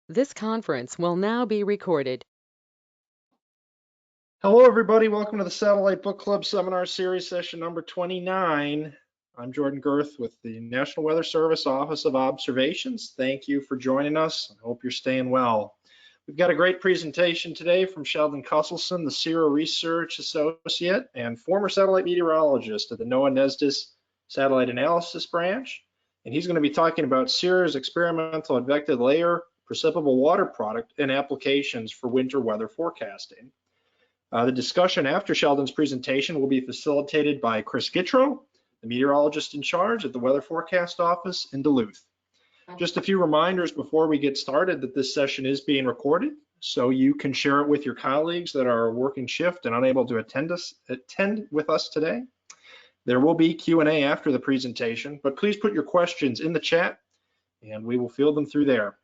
This conference will now be recorded. Hello, everybody. Welcome to the Satellite Book Club Seminar Series, session number 29. I'm Jordan Girth with the National Weather Service Office of Observations. Thank you for joining us. I hope you're staying well. We've got a great presentation today from Sheldon Kusselson, the CIRA Research Associate and former satellite meteorologist at the NOAA NESDIS Satellite Analysis Branch. And he's going to be talking about CIRA's experimental Advected layer precipitable water product and applications for winter weather forecasting. The discussion after Sheldon's presentation will be facilitated by Chris Gittro, the meteorologist in charge at the Weather Forecast Office in Duluth. Just a few reminders before we get started that this session is being recorded, so you can share it with your colleagues that are working shift and unable to attend with us today. There will be Q&A after the presentation, but please put your questions in the chat and we will field them through there.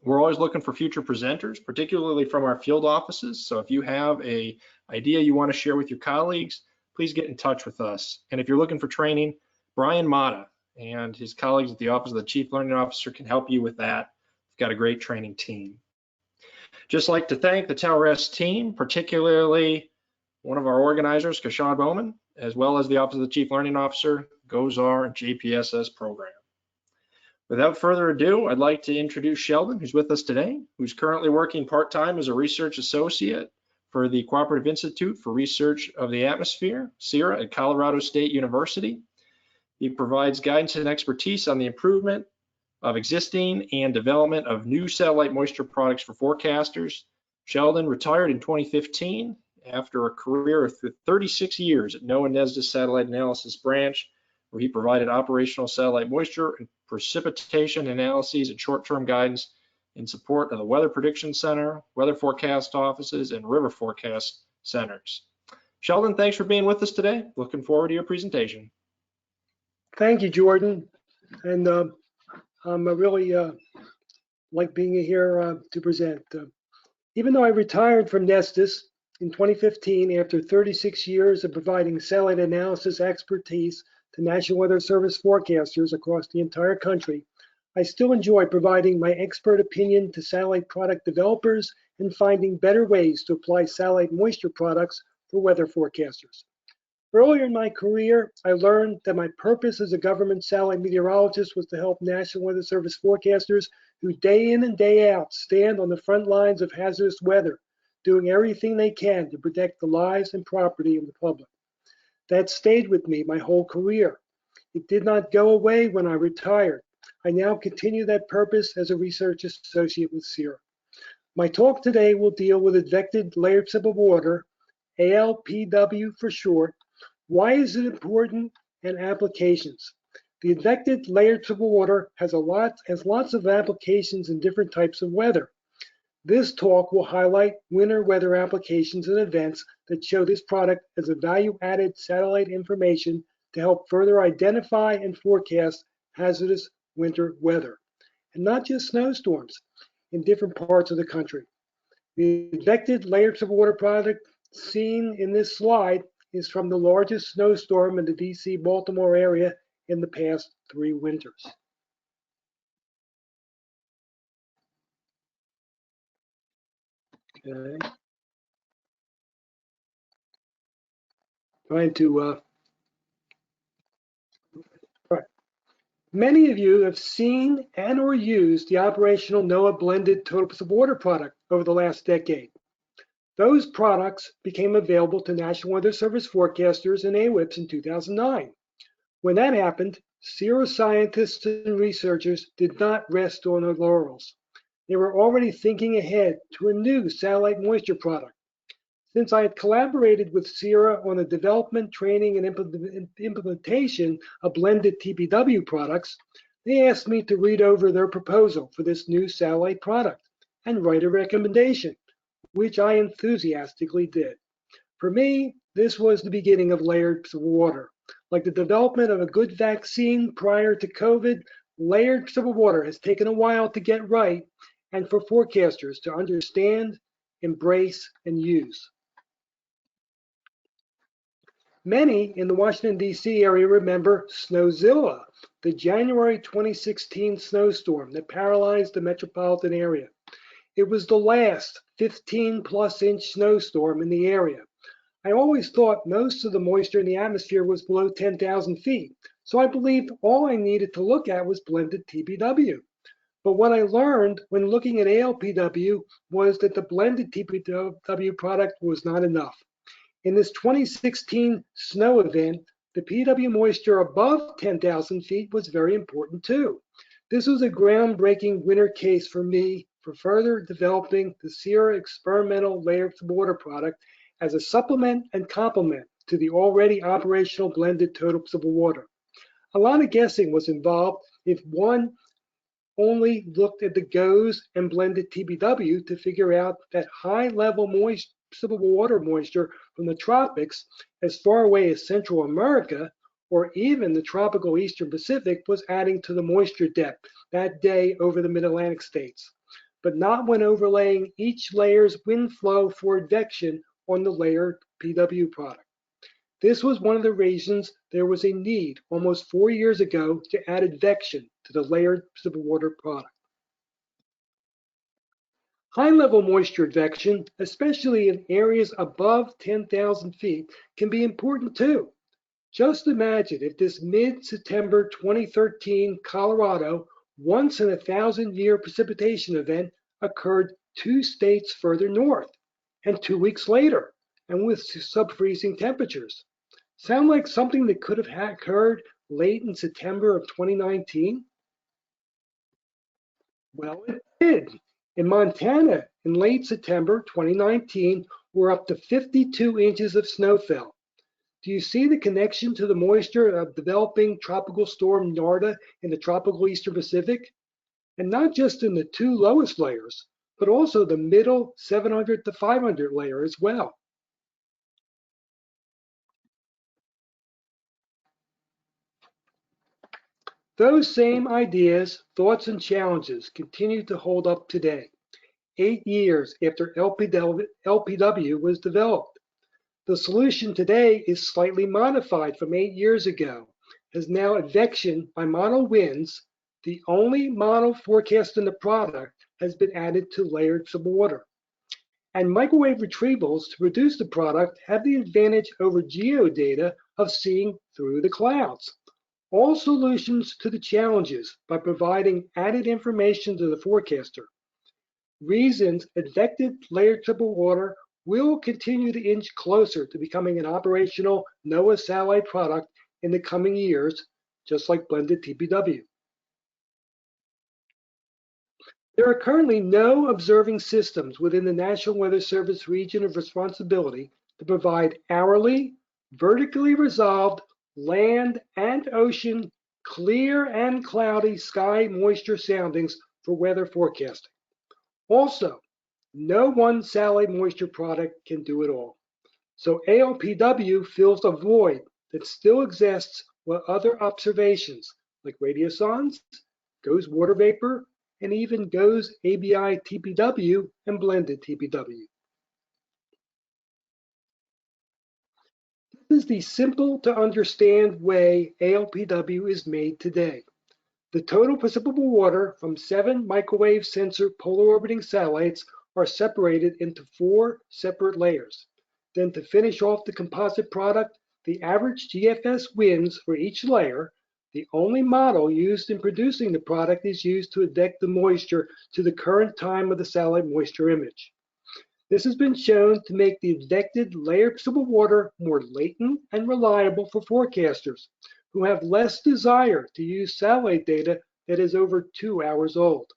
We're always looking for future presenters, particularly from our field offices. So if you have an idea you want to share with your colleagues, please get in touch with us. And if you're looking for training, Brian Mata and his colleagues at the Office of the Chief Learning Officer can help you with that. We've got a great training team. Just like to thank the TowerS team, particularly one of our organizers, Kashawn Bowman, as well as the Office of the Chief Learning Officer, GOZAR, and JPSS program. Without further ado, I'd like to introduce Sheldon, who's with us today, who's currently working part-time as a research associate for the Cooperative Institute for Research of the Atmosphere, CIRA, at Colorado State University. He provides guidance and expertise on the improvement of existing and development of new satellite moisture products for forecasters. Sheldon retired in 2015 after a career of 36 years at NOAA NESDIS Satellite Analysis Branch, where he provided operational satellite moisture and precipitation analyses and short-term guidance in support of the Weather Prediction Center, Weather Forecast Offices, and River Forecast Centers. Sheldon, thanks for being with us today. Looking forward to your presentation. Thank you, Jordan. And I'm really like being here to present. Even though I retired from NESDIS in 2015 after 36 years of providing satellite analysis expertise to National Weather Service forecasters across the entire country, I still enjoy providing my expert opinion to satellite product developers and finding better ways to apply satellite moisture products for weather forecasters. Earlier in my career, I learned that my purpose as a government satellite meteorologist was to help National Weather Service forecasters who day in and day out stand on the front lines of hazardous weather, doing everything they can to protect the lives and property of the public. That stayed with me my whole career. It did not go away when I retired. I now continue that purpose as a research associate with CIRA. My talk today will deal with Advected layered precipitable water, ALPW for short. Why is it important and applications? The Advected layered precipitable water has lots of applications in different types of weather. This talk will highlight winter weather applications and events that show this product as a value-added satellite information to help further identify and forecast hazardous winter weather, and not just snowstorms in different parts of the country. The Advected layered precipitable water product seen in this slide is from the largest snowstorm in the DC-Baltimore area in the past 3 winters. Okay. Trying to, right. Many of you have seen and or used the operational NOAA blended total precipitable water product over the last decade. Those products became available to National Weather Service forecasters and AWIPs in 2009. When that happened, CIRA scientists and researchers did not rest on their laurels. They were already thinking ahead to a new satellite moisture product. Since I had collaborated with CIRA on the development, training, and implementation of blended TPW products, they asked me to read over their proposal for this new satellite product and write a recommendation, which I enthusiastically did. For me, this was the beginning of layered precipitable water. Like the development of a good vaccine prior to COVID, layered precipitable water has taken a while to get right and for forecasters to understand, embrace, and use. Many in the Washington, D.C. area remember Snowzilla, the January 2016 snowstorm that paralyzed the metropolitan area. It was the last 15-plus inch snowstorm in the area. I always thought most of the moisture in the atmosphere was below 10,000 feet, so I believed all I needed to look at was blended TPW. But what I learned when looking at ALPW was that the blended TPW product was not enough. In this 2016 snow event, the PW moisture above 10,000 feet was very important too. This was a groundbreaking winner case for me for further developing the CIRA experimental layered water product as a supplement and complement to the already operational blended total precipitable water. A lot of guessing was involved if one only looked at the GOES and blended TPW to figure out that high-level precipitable water moisture from the tropics as far away as Central America or even the tropical Eastern Pacific was adding to the moisture depth that day over the mid-Atlantic states, but not when overlaying each layer's wind flow for advection on the layered PW product. This was one of the reasons there was a need almost 4 years ago to add advection to the layered precipitable water product. High-level moisture advection, especially in areas above 10,000 feet, can be important too. Just imagine if this mid-September 2013 Colorado once-in-a-thousand-year precipitation event occurred 2 states further north and 2 weeks later and with sub-freezing temperatures. Sound like something that could have occurred late in September of 2019? Well, it did. In Montana, in late September 2019, we're up to 52 inches of snow fell. Do you see the connection to the moisture of developing tropical storm Narda in the tropical Eastern Pacific? And not just in the 2 lowest layers, but also the middle 700 to 500 layer as well. Those same ideas, thoughts, and challenges continue to hold up today, 8 years after LPW was developed. The solution today is slightly modified from 8 years ago, as now advection by model winds, the only model forecast in the product, has been added to layered precipitable water. And microwave retrievals to produce the product have the advantage over geodata of seeing through the clouds. All solutions to the challenges by providing added information to the forecaster. Reasons advected layered precipitable water will continue to inch closer to becoming an operational NOAA satellite product in the coming years, just like blended TPW. There are currently no observing systems within the National Weather Service region of responsibility to provide hourly, vertically resolved land and ocean clear and cloudy sky moisture soundings for weather forecasting. Also, no one satellite moisture product can do it all. So ALPW fills a void that still exists with other observations like radiosondes, GOES water vapor, and even GOES ABI TPW and blended TPW. This is the simple to understand way ALPW is made today. The total precipitable water from 7 microwave sensor polar orbiting satellites are separated into 4 separate layers. Then to finish off the composite product, the average GFS winds for each layer, the only model used in producing the product, is used to advect the moisture to the current time of the satellite moisture image. This has been shown to make the advected layered precipitable water more latent and reliable for forecasters who have less desire to use satellite data that is over 2 hours old.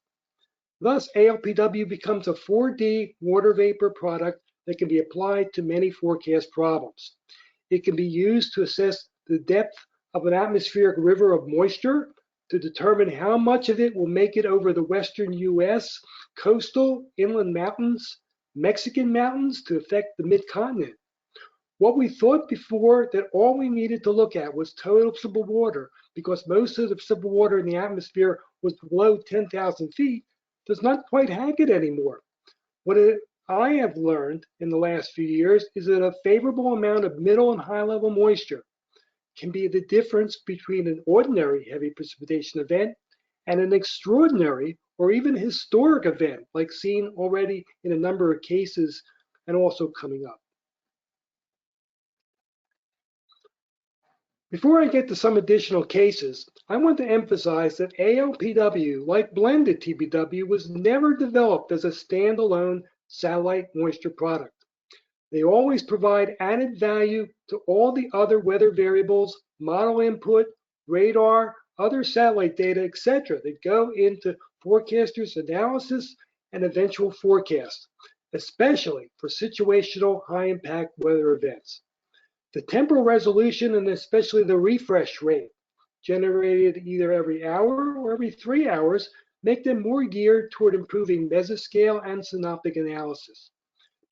Thus, ALPW becomes a 4D water vapor product that can be applied to many forecast problems. It can be used to assess the depth of an atmospheric river of moisture to determine how much of it will make it over the western US, coastal, inland mountains, Mexican mountains to affect the mid-continent. What we thought before that all we needed to look at was total precipitable water because most of the precipitable water in the atmosphere was below 10,000 feet does not quite hack it anymore. What I have learned in the last few years is that a favorable amount of middle and high level moisture can be the difference between an ordinary heavy precipitation event and an extraordinary or even historic event, like seen already in a number of cases and also coming up. Before I get to some additional cases, I want to emphasize that ALPW, like blended TPW, was never developed as a standalone satellite moisture product. They always provide added value to all the other weather variables, model input, radar, other satellite data, etc. that go into forecasters' analysis and eventual forecast, especially for situational high-impact weather events. The temporal resolution and especially the refresh rate, generated either every hour or every 3 hours, make them more geared toward improving mesoscale and synoptic analysis.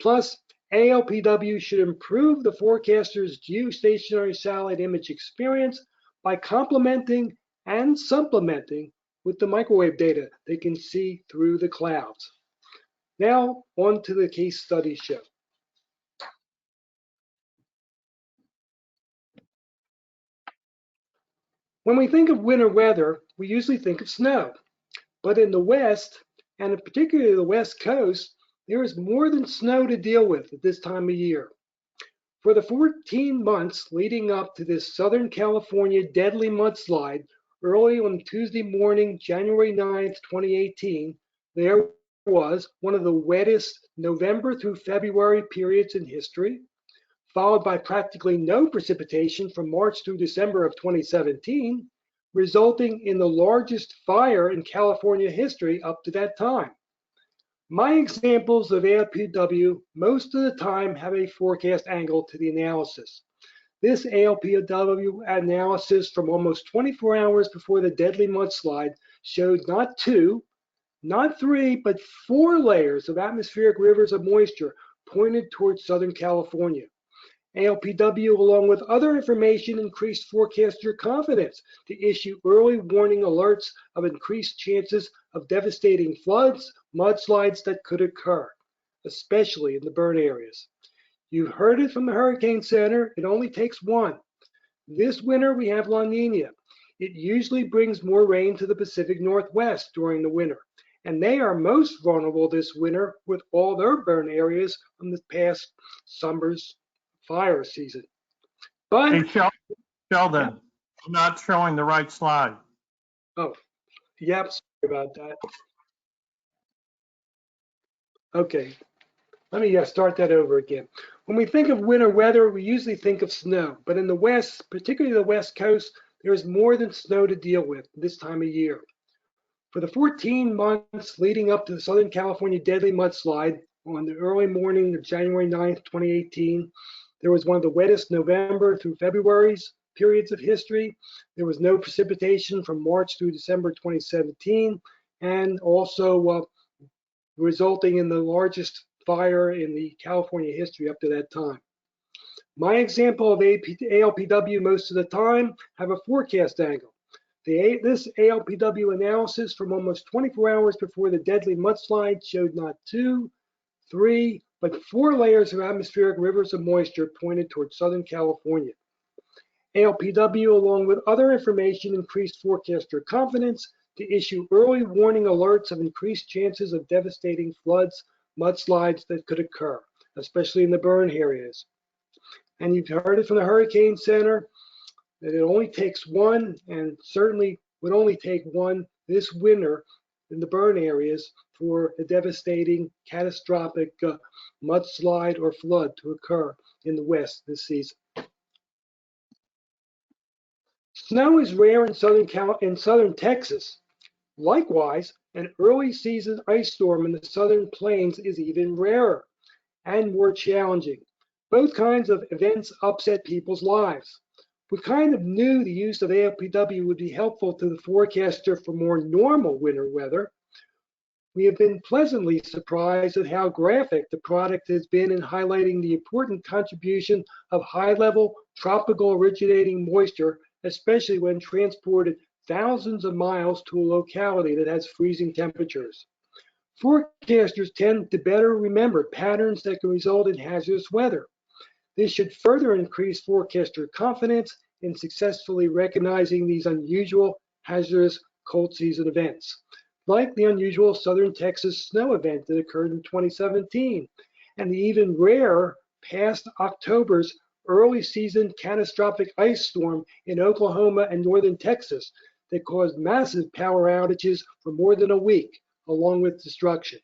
Plus, ALPW should improve the forecaster's geostationary satellite image experience by complementing and supplementing with the microwave data they can see through the clouds. Now, on to the case study show. When we think of winter weather, we usually think of snow. But in the West, and particularly the West Coast, there is more than snow to deal with at this time of year. For the 14 months leading up to this Southern California deadly mudslide early on Tuesday morning, January 9th, 2018, there was one of the wettest November through February periods in history, followed by practically no precipitation from March through December of 2017, resulting in the largest fire in California history up to that time. My examples of ALPW most of the time have a forecast angle to the analysis. This ALPW analysis from almost 24 hours before the deadly mudslide showed not 2, not 3, but 4 layers of atmospheric rivers of moisture pointed towards Southern California. ALPW, along with other information, increased forecaster confidence to issue early warning alerts of increased chances of devastating floods, mudslides that could occur, especially in the burn areas. You've heard it from the Hurricane Center, it only takes one. This winter we have La Nina. It usually brings more rain to the Pacific Northwest during the winter, and they are most vulnerable this winter with all their burn areas from the past summer's fire season. But hey, Sheldon, you're not showing the right slide. Oh, yep, sorry about that. Okay, let me start that over again. When we think of winter weather, we usually think of snow, but in the West, particularly the West Coast, there is more than snow to deal with this time of year. For the 14 months leading up to the Southern California deadly mudslide on the early morning of January 9th, 2018, there was one of the wettest November through February's periods of history. There was no precipitation from March through December 2017, and also resulting in the largest fire in the California history up to that time. My example of ALPW most of the time have a forecast angle. This ALPW analysis from almost 24 hours before the deadly mudslide showed not 2, 3, but 4 layers of atmospheric rivers of moisture pointed towards Southern California. ALPW, along with other information, increased forecaster confidence to issue early warning alerts of increased chances of devastating floods, mudslides that could occur, especially in the burn areas. And you've heard it from the Hurricane Center that it only takes one, and certainly would only take one this winter in the burn areas for a devastating, catastrophic mudslide or flood to occur in the West this season. Snow is rare in southern Texas. Likewise, an early season ice storm in the southern plains is even rarer and more challenging. Both kinds of events upset people's lives. We kind of knew the use of ALPW would be helpful to the forecaster for more normal winter weather. We have been pleasantly surprised at how graphic the product has been in highlighting the important contribution of high-level tropical originating moisture, especially when transported thousands of miles to a locality that has freezing temperatures. Forecasters tend to better remember patterns that can result in hazardous weather. This should further increase forecaster confidence in successfully recognizing these unusual hazardous cold season events, like the unusual southern Texas snow event that occurred in 2017, and the even rarer past October's early season catastrophic ice storm in Oklahoma and northern Texas that caused massive power outages for more than a week, along with destruction.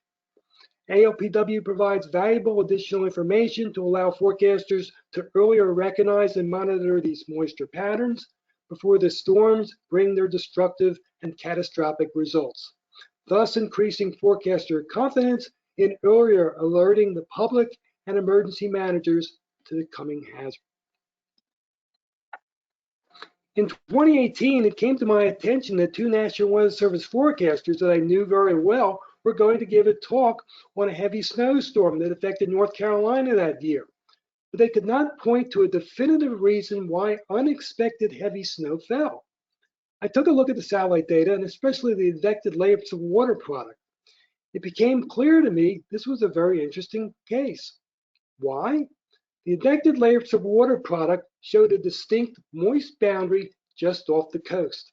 ALPW provides valuable additional information to allow forecasters to earlier recognize and monitor these moisture patterns before the storms bring their destructive and catastrophic results, thus increasing forecaster confidence in earlier alerting the public and emergency managers to the coming hazard. In 2018, it came to my attention that two National Weather Service forecasters that I knew very well were going to give a talk on a heavy snowstorm that affected North Carolina that year. But they could not point to a definitive reason why unexpected heavy snow fell. I took a look at the satellite data and especially the Advected layers of water product. It became clear to me this was a very interesting case. Why? The Advected layers of water product showed a distinct moist boundary just off the coast.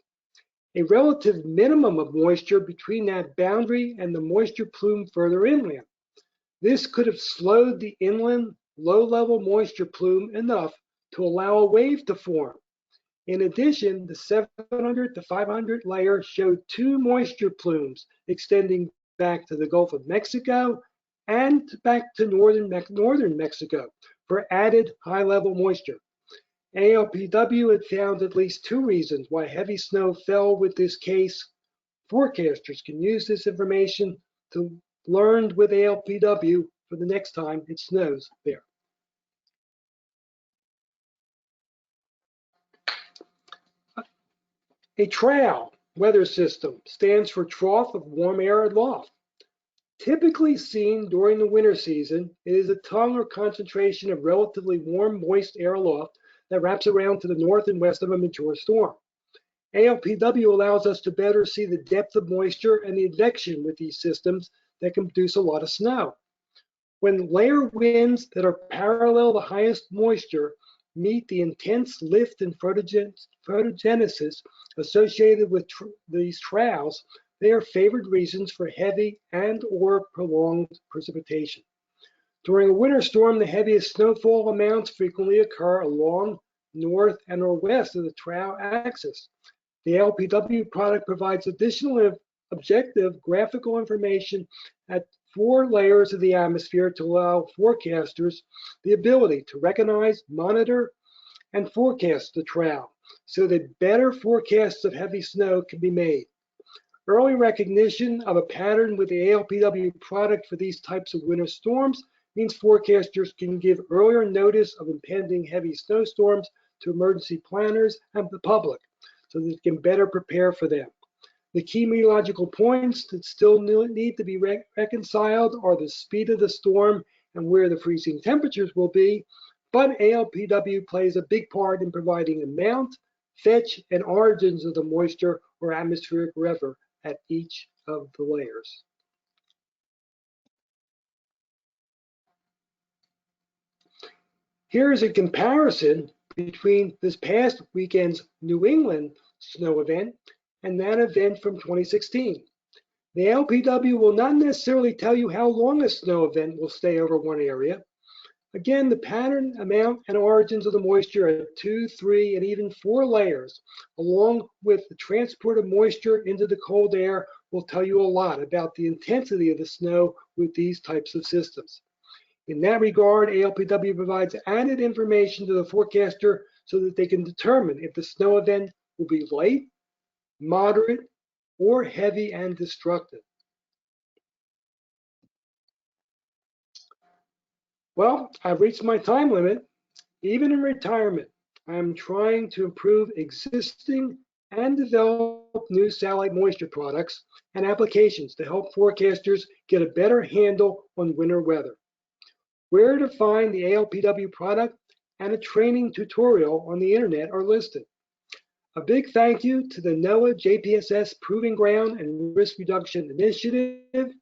A relative minimum of moisture between that boundary and the moisture plume further inland. This could have slowed the inland low-level moisture plume enough to allow a wave to form. In addition, the 700 to 500 layer showed two moisture plumes extending back to the Gulf of Mexico and back to northern Mexico for added high-level moisture. ALPW had found at least two reasons why heavy snow fell with this case. Forecasters can use this information to learn with ALPW for the next time it snows there. A TRAL weather system stands for Trough of Warm Air Aloft. Typically seen during the winter season, it is a tongue or concentration of relatively warm, moist air aloft that wraps around to the north and west of a mature storm. ALPW allows us to better see the depth of moisture and the advection with these systems that can produce a lot of snow. When layer winds that are parallel the highest moisture meet the intense lift and photogenesis associated with these TRALs, they are favored reasons for heavy and or prolonged precipitation. During a winter storm, the heaviest snowfall amounts frequently occur along north and or west of the TRAL axis. The ALPW product provides additional objective graphical information at 4 layers of the atmosphere to allow forecasters the ability to recognize, monitor, and forecast the TRAL so that better forecasts of heavy snow can be made. Early recognition of a pattern with the ALPW product for these types of winter storms means forecasters can give earlier notice of impending heavy snowstorms to emergency planners and the public so that they can better prepare for them. The key meteorological points that still need to be reconciled are the speed of the storm and where the freezing temperatures will be, but ALPW plays a big part in providing amount, fetch, and origins of the moisture or atmospheric river at each of the layers. Here is a comparison between this past weekend's New England snow event and that event from 2016. The ALPW will not necessarily tell you how long a snow event will stay over one area. Again, the pattern, amount, and origins of the moisture at 2, 3, and even 4 layers, along with the transport of moisture into the cold air, will tell you a lot about the intensity of the snow with these types of systems. In that regard, ALPW provides added information to the forecaster so that they can determine if the snow event will be light, moderate, or heavy and destructive. Well, I've reached my time limit. Even in retirement, I am trying to improve existing and develop new satellite moisture products and applications to help forecasters get a better handle on winter weather. Where to find the ALPW product and a training tutorial on the internet are listed. A big thank you to the NOAA JPSS Proving Ground and Risk Reduction Initiative,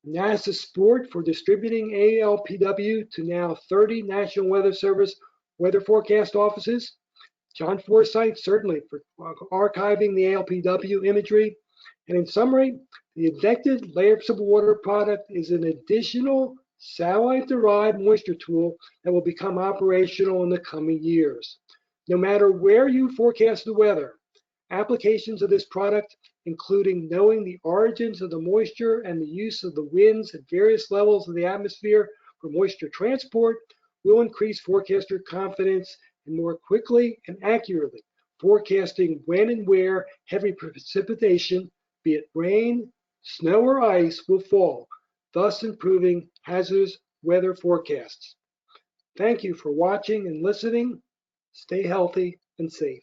NASA's support for distributing ALPW to now 30 National Weather Service weather forecast offices. John Forsyth, certainly for archiving the ALPW imagery. And in summary, the Advected layered precipitable water product is an additional satellite-derived moisture tool that will become operational in the coming years. No matter where you forecast the weather, applications of this product, including knowing the origins of the moisture and the use of the winds at various levels of the atmosphere for moisture transport, will increase forecaster confidence and more quickly and accurately forecasting when and where heavy precipitation, be it rain, snow, or ice, will fall, thus improving hazardous weather forecasts. Thank you for watching and listening. Stay healthy and safe.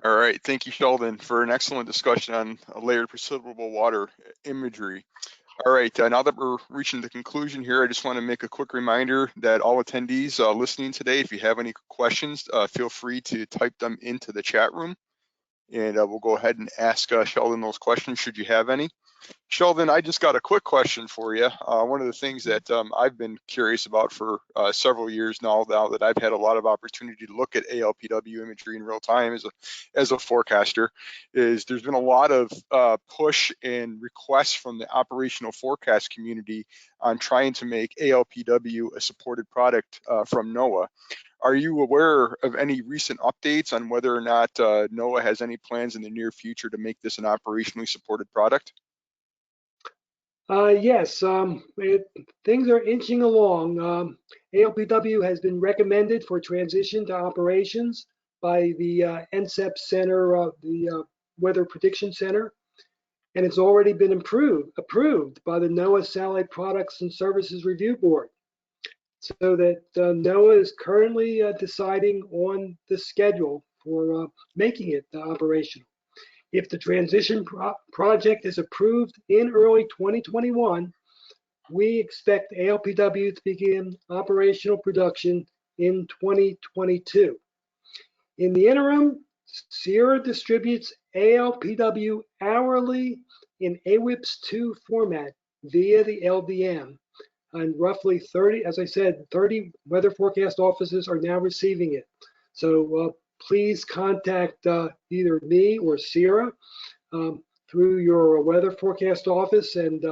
All right, thank you, Sheldon, for an excellent discussion on layered precipitable water imagery. All right, now that we're reaching the conclusion here, I just want to make a quick reminder that all attendees listening today, if you have any questions, feel free to type them into the chat room, and we'll go ahead and ask Sheldon those questions should you have any. Sheldon, I just got a quick question for you. One of the things that I've been curious about for several years now that I've had a lot of opportunity to look at ALPW imagery in real time as a forecaster, is there's been a lot of push and requests from the operational forecast community on trying to make ALPW a supported product from NOAA. Are you aware of any recent updates on whether or not NOAA has any plans in the near future to make this an operationally supported product? Yes, things are inching along. ALPW has been recommended for transition to operations by the NCEP Center, the Weather Prediction Center, and it's already been approved by the NOAA Satellite Products and Services Review Board. So that NOAA is currently deciding on the schedule for making it operational. If the transition project is approved in early 2021, we expect ALPW to begin operational production in 2022. In the interim, CIRA distributes ALPW hourly in AWIPS2 format via the LDM. And roughly 30, as I said, 30 weather forecast offices are now receiving it. So please contact either me or CIRA through your weather forecast office, and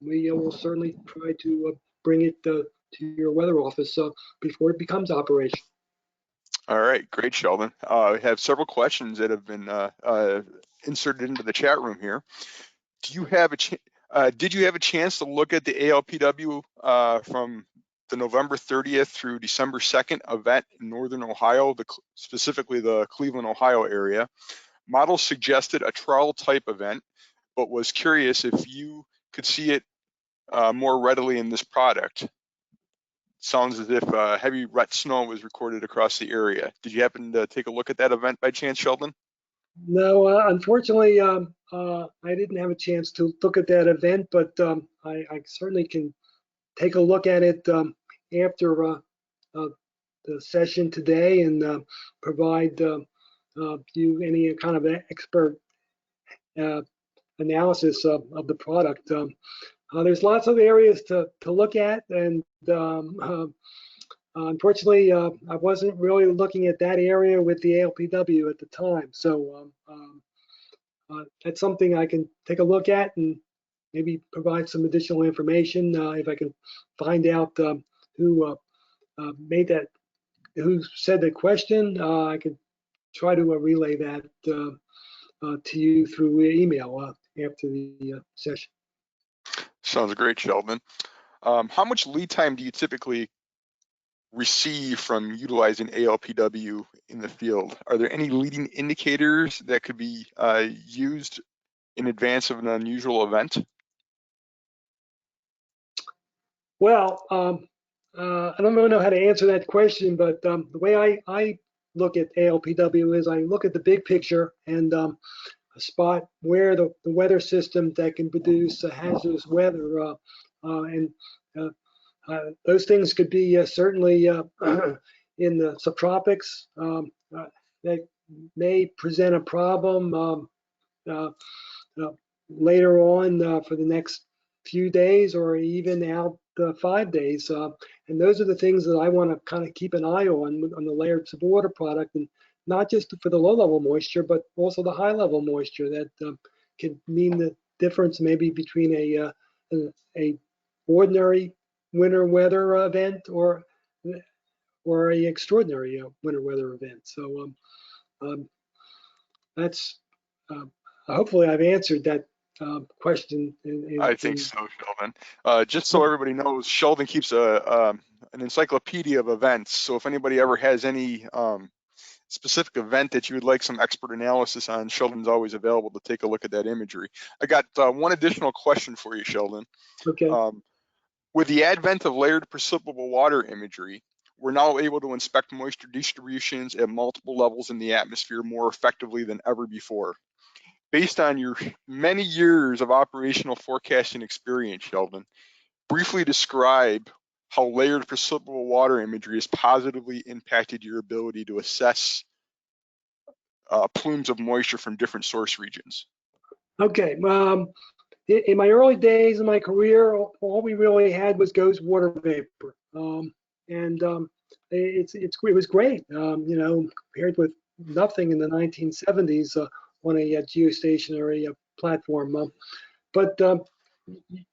we will certainly try to bring it to your weather office before it becomes operational. All right, great, Sheldon. We have several questions that have been inserted into the chat room here. Did you have a chance to look at the ALPW from the November 30th through December 2nd event in Northern Ohio, specifically the Cleveland, Ohio area? Models suggested a trial type event, but was curious if you could see it more readily in this product. Sounds as if heavy wet snow was recorded across the area. Did you happen to take a look at that event by chance, Sheldon? No, unfortunately, I didn't have a chance to look at that event, but I certainly can take a look at it after the session today and provide you any kind of expert analysis of the product. There's lots of areas to look at, and unfortunately, I wasn't really looking at that area with the ALPW at the time. So that's something I can take a look at and maybe provide some additional information if I can find out who made that, who said the question. I could try to relay that to you through email after the session. Sounds great, Sheldon. How much lead time do you typically receive from utilizing ALPW in the field? Are there any leading indicators that could be used in advance of an unusual event? Well, I don't really know how to answer that question, but the way I look at ALPW is I look at the big picture and spot where the weather system that can produce hazardous weather, and those things could be certainly in the subtropics that may present a problem. later on for the next few days or even out 5 days. And those are the things that I want to kind of keep an eye on the layered water product, and not just for the low level moisture, but also the high level moisture that can mean the difference maybe between a ordinary winter weather event or a extraordinary winter weather event. So that's hopefully I've answered that question. I think so, Sheldon. Just so everybody knows, Sheldon keeps an encyclopedia of events. So if anybody ever has any specific event that you would like some expert analysis on, Sheldon's always available to take a look at that imagery. I got one additional question for you, Sheldon. Okay. With the advent of layered precipitable water imagery, we're now able to inspect moisture distributions at multiple levels in the atmosphere more effectively than ever before. Based on your many years of operational forecasting experience, Sheldon, briefly describe how layered precipitable water imagery has positively impacted your ability to assess plumes of moisture from different source regions. Okay. In my early days of my career, all we really had was ghost water vapor, and it was great, compared with nothing in the 1970s on a geostationary platform.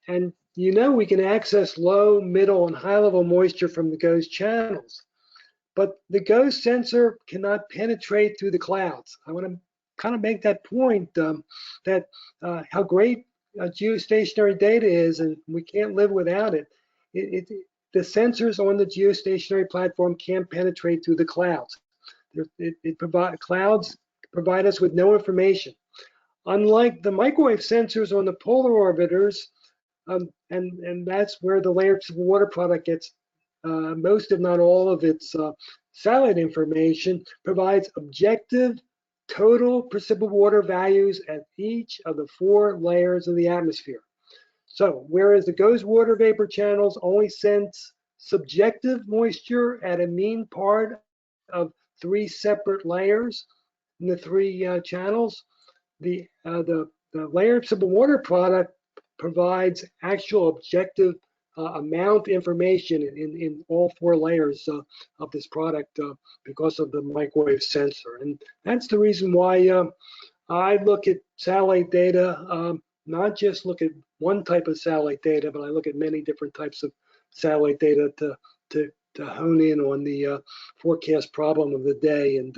And we can access low, middle, and high level moisture from the ghost channels, but the ghost sensor cannot penetrate through the clouds. I want to kind of make that point that how great geostationary data is, and we can't live without it. The sensors on the geostationary platform can't penetrate through the clouds. Clouds provide us with no information. Unlike the microwave sensors on the polar orbiters, and that's where the layered water product gets most, if not all, of its satellite information, provides objective total precipitable water values at each of the 4 layers of the atmosphere. So whereas the ghost water vapor channels only sense subjective moisture at a mean part of 3 separate layers in the 3 channels, the layered precipitable water product provides actual objective amount information in all 4 layers of this product because of the microwave sensor. And that's the reason why I look at satellite data, not just look at one type of satellite data, but I look at many different types of satellite data to hone in on the forecast problem of the day and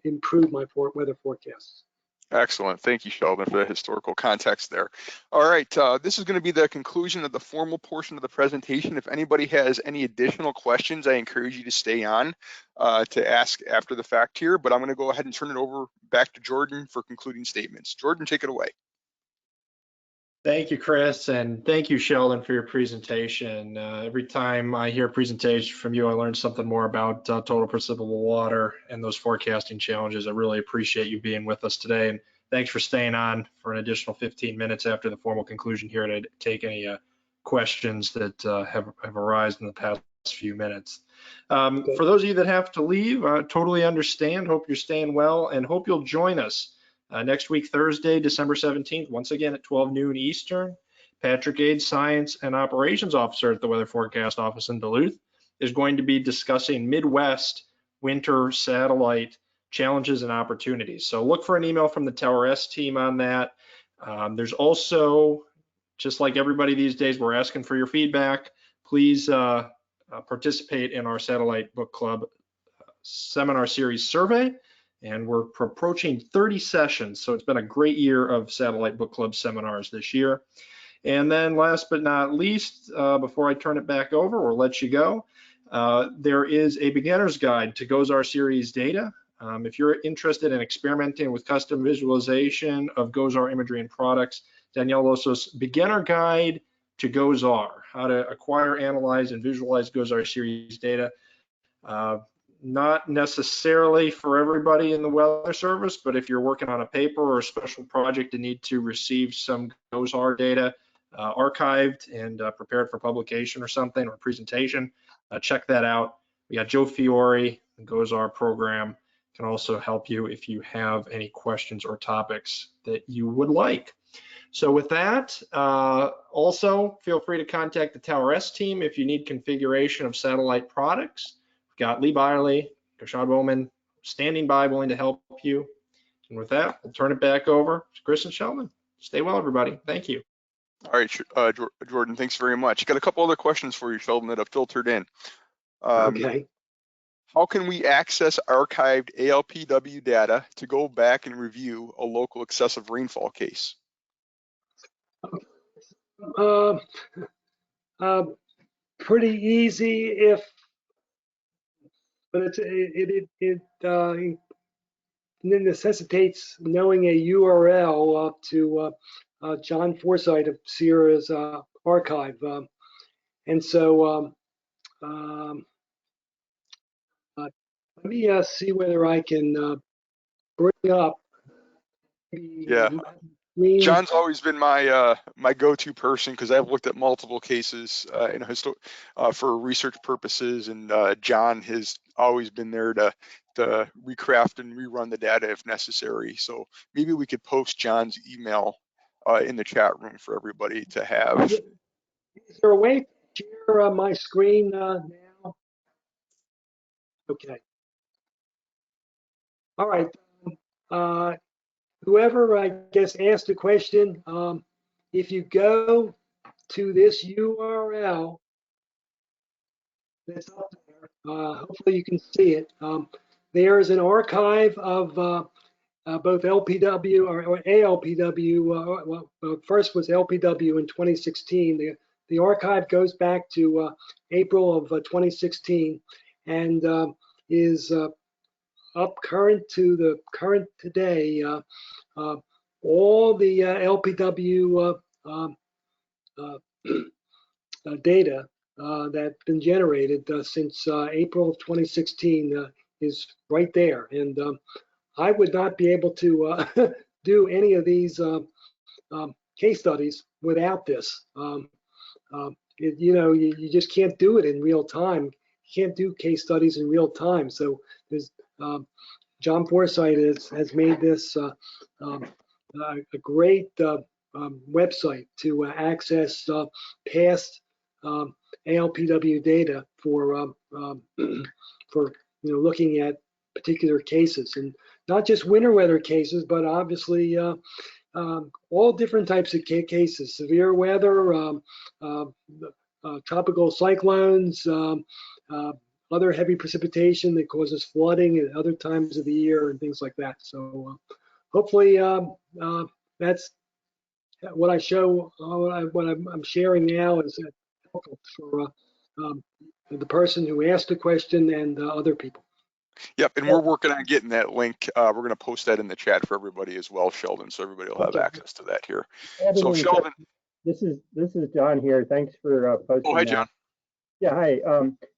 improve my weather forecasts. Excellent. Thank you, Sheldon, for the historical context there. All right, this is going to be the conclusion of the formal portion of the presentation. If anybody has any additional questions, I encourage you to stay on to ask after the fact here, but I'm going to go ahead and turn it over back to Jordan for concluding statements. Jordan, take it away. Thank you, Chris, and thank you, Sheldon, for your presentation. Every time I hear a presentation from you, I learn something more about total precipitable water and those forecasting challenges. I really appreciate you being with us today, and thanks for staying on for an additional 15 minutes after the formal conclusion here to take any questions that have arisen in the past few minutes. For those of you that have to leave, I totally understand. Hope you're staying well, and hope you'll join us next week, Thursday, December 17th, once again at 12 noon Eastern. Patrick Ade, Science and Operations Officer at the Weather Forecast Office in Duluth, is going to be discussing Midwest winter satellite challenges and opportunities. So look for an email from the Tower S team on that. There's also, just like everybody these days, we're asking for your feedback. Please participate in our Satellite Book Club seminar series survey. And we're approaching 30 sessions, so it's been a great year of Satellite Book Club seminars this year. And then last but not least, before I turn it back over or let you go, there is a beginner's guide to GOES-R series data. If you're interested in experimenting with custom visualization of GOES-R imagery and products, Danielle Loso's beginner guide to GOES-R, how to acquire, analyze, and visualize GOES-R series data. Not necessarily for everybody in the Weather Service, but if you're working on a paper or a special project and need to receive some GOES-R data archived and prepared for publication or something, or presentation, check that out. We got Joe Fiore, the GOES-R program, can also help you if you have any questions or topics that you would like. So with that, also feel free to contact the Tower S team if you need configuration of satellite products. We've got Lee Byerly, Gershad Bowman standing by, willing to help you. And with that, we'll turn it back over to Chris and Sheldon. Stay well, everybody. Thank you. All right, Jordan, thanks very much. Got a couple other questions for you, Sheldon, that have filtered in. Okay. How can we access archived ALPW data to go back and review a local excessive rainfall case? Pretty easy but it necessitates knowing a URL to John Forsythe of CIRA's archive. And so let me see whether I can bring up. Yeah. John's always been my my go-to person because I've looked at multiple cases for research purposes, and John has always been there to recraft and rerun the data if necessary. So maybe we could post John's email in the chat room for everybody to have. Is there a way to share my screen now? Okay. All right. Whoever, I guess, asked the question, if you go to this URL that's up there, hopefully you can see it. There is an archive of both LPW or ALPW. Well, first was LPW in 2016. The archive goes back to April of 2016 and is up current to the current today. All the LPW data that's been generated since April of 2016 is right there. And I would not be able to do any of these case studies without this. You just can't do it in real time. You can't do case studies in real time. So there's John Forsythe has made this a great website to access past ALPW data for looking at particular cases, and not just winter weather cases, but obviously all different types of cases: severe weather, tropical cyclones, other heavy precipitation that causes flooding at other times of the year and things like that. So hopefully that's what I show, what I'm sharing now is helpful for the person who asked the question and other people. Yep, and we're working on getting that link. We're going to post that in the chat for everybody as well, Sheldon, so everybody will have access to that here. So Sheldon. This is John here. Thanks for posting. Oh, hi, John. Yeah, hi.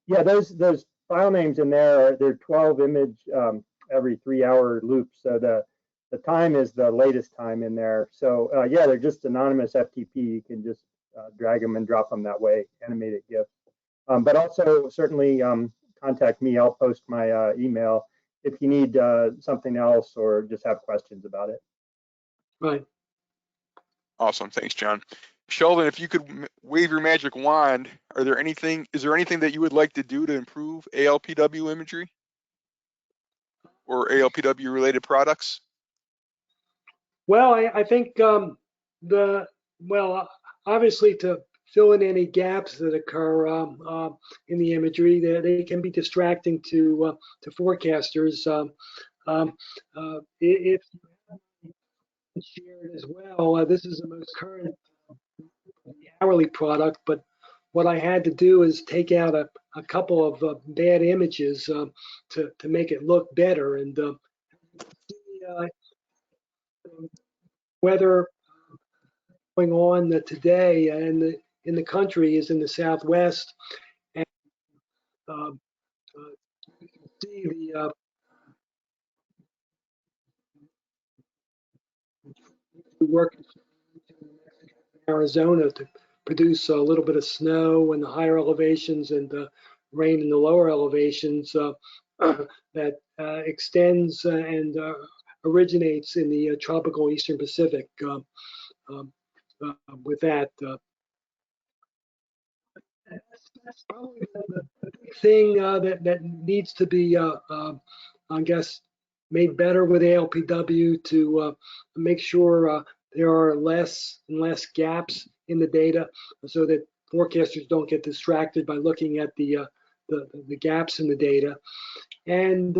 Yeah, those file names in there they're 12 image every 3-hour loops. So the time is the latest time in there. So yeah, they're just anonymous FTP. You can just drag them and drop them that way, animated GIF. But also certainly contact me. I'll post my email if you need something else or just have questions about it. Right. Awesome. Thanks, John. Sheldon, if you could wave your magic wand, is there anything that you would like to do to improve ALPW imagery or ALPW related products? Well, I think obviously to fill in any gaps that occur in the imagery, that they can be distracting to forecasters. If shared as well, this is the most current hourly product, but what I had to do is take out a couple of bad images to make it look better. And weather going on today in the country is in the Southwest, and you can see the work in Arizona to produce a little bit of snow in the higher elevations and rain in the lower elevations that extends and originates in the tropical Eastern Pacific. with that. That's probably the big thing that needs to be, I guess, made better with ALPW to make sure there are less and less gaps in the data, so that forecasters don't get distracted by looking at the gaps in the data. And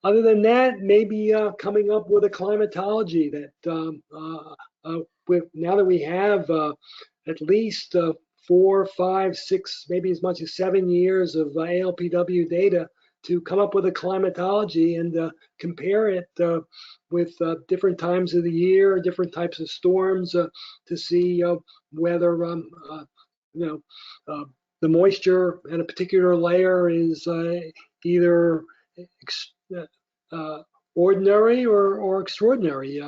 other than that, maybe coming up with a climatology that now that we have at least 4, 5, 6, maybe as much as 7 years of ALPW data, to come up with a climatology and compare it with different times of the year, different types of storms, to see whether the moisture in a particular layer is either ordinary or extraordinary,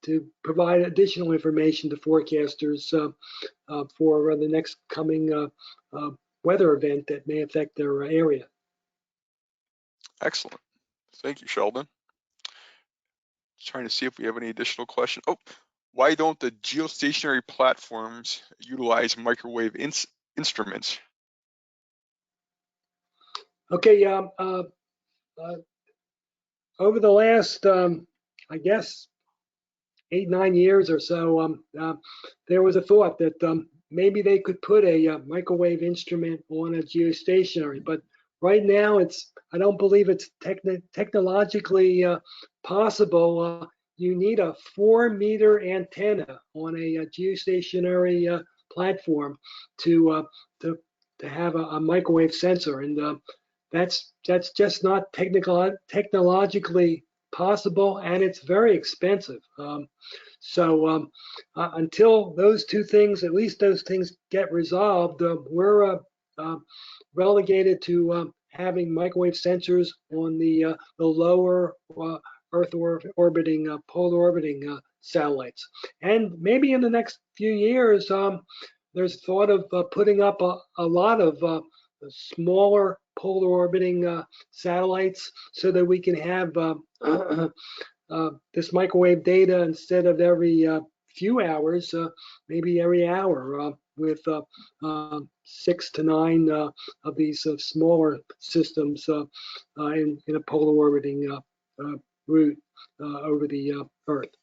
to provide additional information to forecasters for the next coming weather event that may affect their area. Excellent. Thank you, Sheldon. Just trying to see if we have any additional questions. Oh, why don't the geostationary platforms utilize microwave instruments? Okay, over the last, I guess, 8, 9 years or so, there was a thought that maybe they could put a microwave instrument on a geostationary, but right now I don't believe it's technologically possible. You need a 4-meter antenna on a geostationary platform to have a microwave sensor, and that's just not technologically possible, and it's very expensive. So until those two things, at least those things, get resolved, we're relegated to having microwave sensors on the lower Earth orbiting, polar orbiting satellites. And maybe in the next few years, there's thought of putting up a lot of smaller polar orbiting satellites, so that we can have this microwave data instead of every few hours, maybe every hour, with 6 to 9 of these smaller systems in a polar orbiting route over the Earth.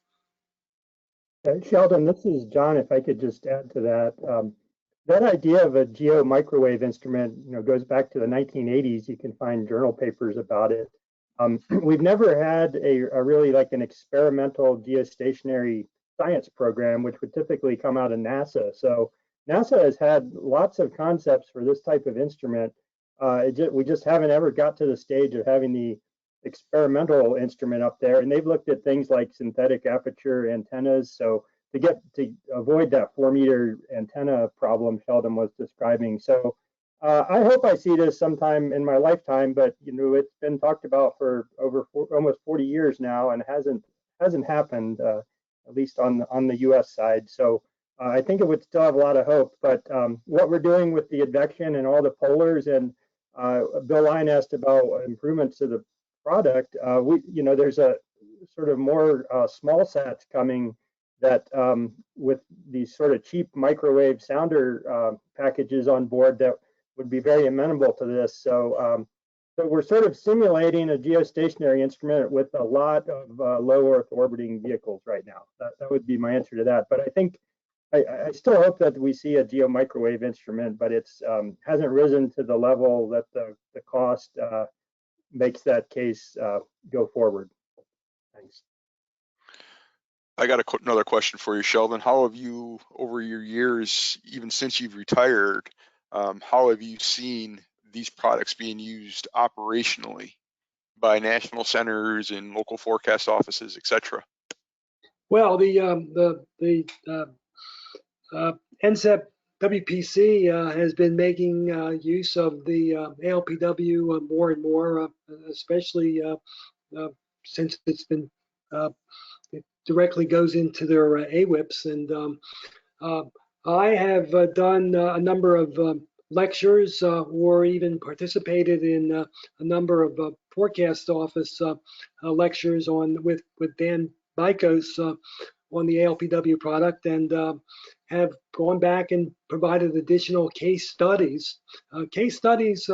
Sheldon, this is John. If I could just add to that, that idea of a geo microwave instrument, goes back to the 1980s. You can find journal papers about it. We've never had a really like an experimental geostationary science program, which would typically come out of NASA. So NASA has had lots of concepts for this type of instrument. We just haven't ever got to the stage of having the experimental instrument up there, and they've looked at things like synthetic aperture antennas. So to avoid that 4-meter antenna problem Sheldon was describing. So I hope I see this sometime in my lifetime, but it's been talked about for over almost 40 years now, and hasn't happened, at least on the U.S. side. So I think it would still have a lot of hope. But what we're doing with the advection and all the polars, and Bill Line asked about improvements to the product. There's a sort of more small sats coming that with these sort of cheap microwave sounder packages on board that would be very amenable to this. So, we're sort of simulating a geostationary instrument with a lot of low Earth orbiting vehicles right now. That would be my answer to that. But I think I still hope that we see a geo microwave instrument, but it's hasn't risen to the level that the cost makes that case go forward. Thanks. I got another question for you, Sheldon. How have you, over your years, even since you've retired, how have you seen these products being used operationally by national centers and local forecast offices, et cetera? Well, the NCEP WPC has been making use of the ALPW more and more, especially since it's been it directly goes into their AWIPs. And I have done a number of lectures or even participated in a number of forecast office lectures with Dan BICOS on the ALPW product, and have gone back and provided additional case studies. Case studies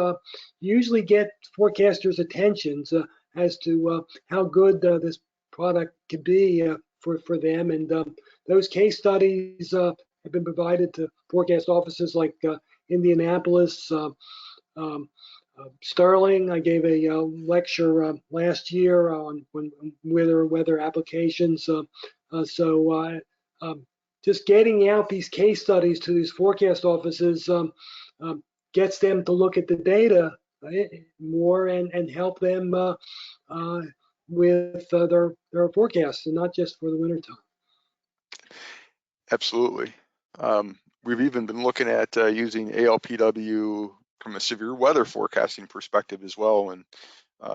usually get forecasters' attentions as to how good this product could be for them, and those case studies have been provided to forecast offices like Indianapolis, Sterling. I gave a lecture last year on weather applications. Just getting out these case studies to these forecast offices gets them to look at the data more and help them with their forecasts, and not just for the wintertime. Absolutely. We've even been looking at using ALPW from a severe weather forecasting perspective as well, and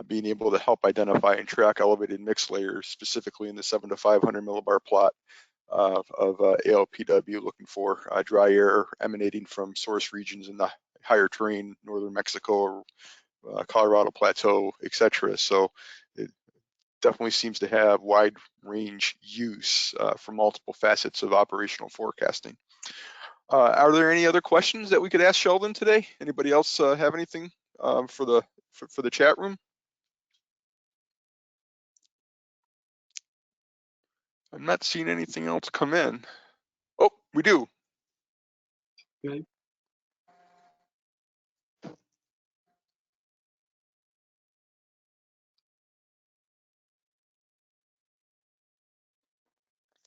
being able to help identify and track elevated mix layers, specifically in the 7 to 500 millibar plot of ALPW, looking for dry air emanating from source regions in the higher terrain, northern Mexico, Colorado Plateau, etc. So it definitely seems to have wide range use for multiple facets of operational forecasting. Are there any other questions that we could ask Sheldon today? Anybody else have anything for the chat room? I'm not seeing anything else come in. Oh, we do. Okay.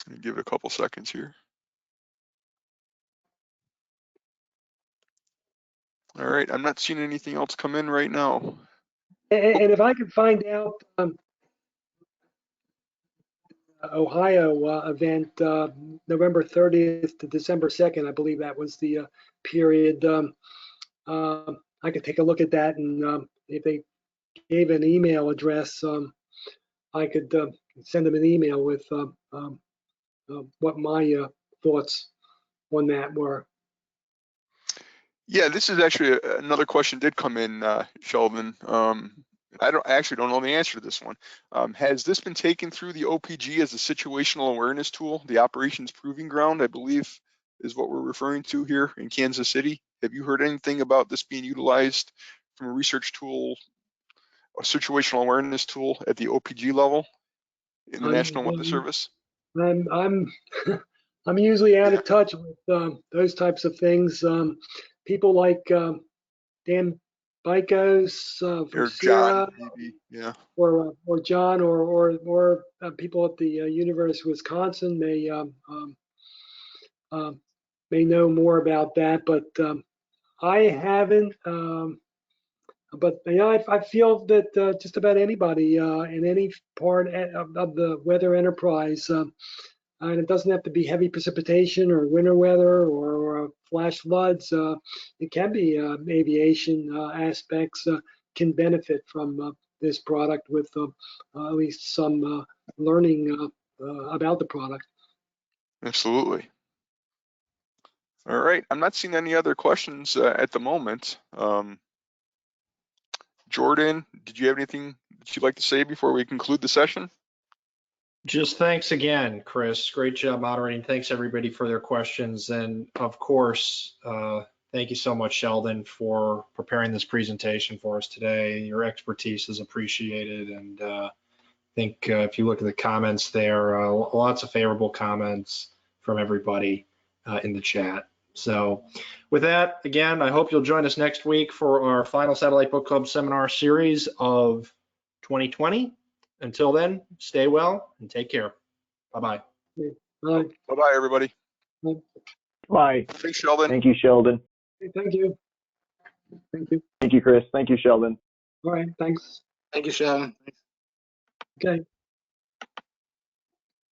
Let me give it a couple seconds here. All right, I'm not seeing anything else come in right now. And if I could find out Ohio event, November 30th to December 2nd, I believe that was the period. I could take a look at that, and if they gave an email address, I could send them an email with what my thoughts on that were. Yeah, this is actually another question did come in, Sheldon. I actually don't know the answer to this one. Has this been taken through the OPG as a situational awareness tool, the operations proving ground, I believe is what we're referring to here in Kansas City? Have you heard anything about this being utilized from a research tool, a situational awareness tool at the OPG level in the National Weather Service? I'm I'm usually out of touch with those types of things. People like Dan Bicos from CIRA, maybe, yeah, or John, or people at the University of Wisconsin may know more about that, but I haven't. But yeah, I feel that just about anybody in any part of the weather enterprise, and it doesn't have to be heavy precipitation or winter weather or flash floods. It can be aviation aspects can benefit from this product with at least some learning about the product. absolutely. All right, I'm not seeing any other questions at the moment. Jordan, did you have anything that you'd like to say before we conclude the session? Just thanks again, Chris. Great job moderating. Thanks everybody for their questions. And of course, thank you so much, Sheldon, for preparing this presentation for us today. Your expertise is appreciated. And I think if you look at the comments there, lots of favorable comments from everybody in the chat. So with that, again, I hope you'll join us next week for our final Satellite Book Club seminar series of 2020. Until then, stay well and take care. Bye-bye. Bye. Bye-bye, everybody. Bye. Thanks, Sheldon. Thank you, Sheldon. Thank you. Thank you. Thank you, Chris. Thank you, Sheldon. All right. Thanks. Thank you, Sheldon. Okay.